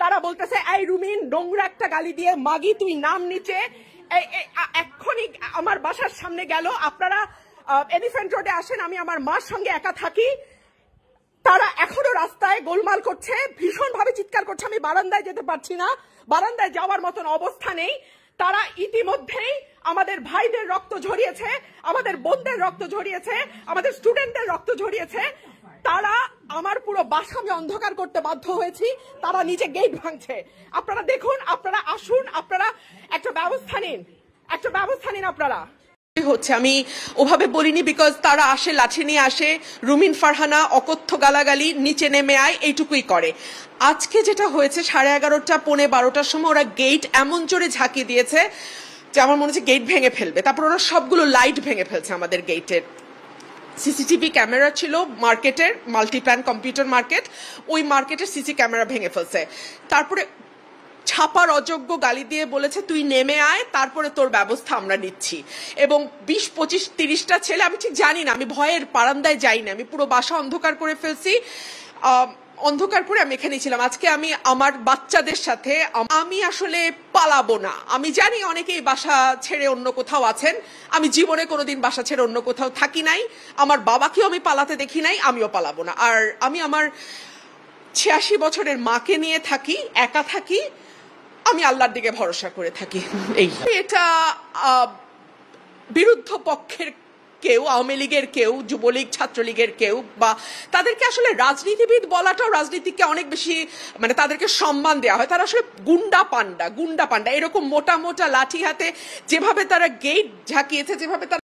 তারা বলতেছে এই রুমিন নোংরা একটা গালি দিয়ে মাগি তুই নাম নিচে এক্ষুনি আমার বাসার সামনে গেল। আপনারা এলিফ্যান্ট রোডে আসেন, আমি আমার মার সঙ্গে একা থাকি। তারা এখনো রাস্তায় গোলমাল করছে, ভীষণ ভাবে চিৎকার করছে। আমি বারান্দায় যেতে পারছি না, বারান্দায় যাওয়ার মতন অবস্থা নেই। তারা ইতিমধ্যেই আমাদের ভাইদের রক্ত ঝরিয়েছে, আমাদের বোনদের রক্ত ঝরিয়েছে, আমাদের স্টুডেন্টদের রক্ত ঝরিয়েছে। তারা আমার পুরো বাসা আমি অন্ধকার করতে বাধ্য হয়েছি। তারা নিচে গেট ভাঙছে। আপনারা দেখুন, আপনারা আসুন, আপনারা একটা ব্যবস্থা নিন, একটা ব্যবস্থা নিন আপনারা। হচ্ছে আমি ওভাবে বলিনি, বিকজ তারা আসে লাঠি নিয়ে আসে, রুমিন ফারহানা অকথ্য গালাগালি, নিচে নেমে আয়, এইটুকুই করে। আজকে যেটা হয়েছে 11:30 পৌনে 12টার সময় ওরা গেট এমন জোরে ঝাঁকিয়ে দিয়েছে যে আমার মনে হচ্ছে গেট ভেঙে ফেলবে। তারপর ওরা সবগুলো লাইট ভেঙে ফেলছে আমাদের গেটের। সিসিটিভি ক্যামেরা ছিল মার্কেটের, মাল্টিপ্ল্যান কম্পিউটার মার্কেট, ওই মার্কেটের সিসি ক্যামেরা ভেঙে ফেলছে। তারপরে ছাপার অযোগ্য গালি দিয়ে বলেছে তুই নেমে আয়, তারপরে তোর ব্যবস্থা আমরা নিচ্ছি। এবং 20, 25, 30টা ছেলে, আমি ঠিক জানি না, আমি ভয়ের বারান্দায় যাইনি, আমি পুরো বাসা অন্ধকার করে ফেলছি। অন্ধকার করে আমি এখানে ছিলাম। আজকে আমি আমার বাচ্চাদের সাথে, আমি আসলে পালাবো না। আমি জানি অনেকেই বাসা ছেড়ে অন্য কোথাও আছেন, আমি জীবনে কোনোদিন বাসা ছেড়ে অন্য কোথাও থাকি নাই। আমার বাবাকেও আমি পালাতে দেখি নাই, আমিও পালাবো না। আর আমি আমার 86 বছরের মাকে নিয়ে থাকি, একা থাকি, আমি আল্লাহর দিকে ভরসা করে থাকি। এই এটা বিরুদ্ধ পক্ষের কেউ, আওয়ামী লীগের কেউ, যুবলীগ, ছাত্রলীগের কেউ, বা তাদেরকে আসলে রাজনীতিবিদ বলাটাও রাজনীতিকে অনেক বেশি, মানে তাদেরকে সম্মান দেওয়া হয়। তারা আসলে গুন্ডা পান্ডা এরকম মোটা মোটা লাঠি হাতে যেভাবে তারা গেট ঝাঁকিয়েছে, যেভাবে তারা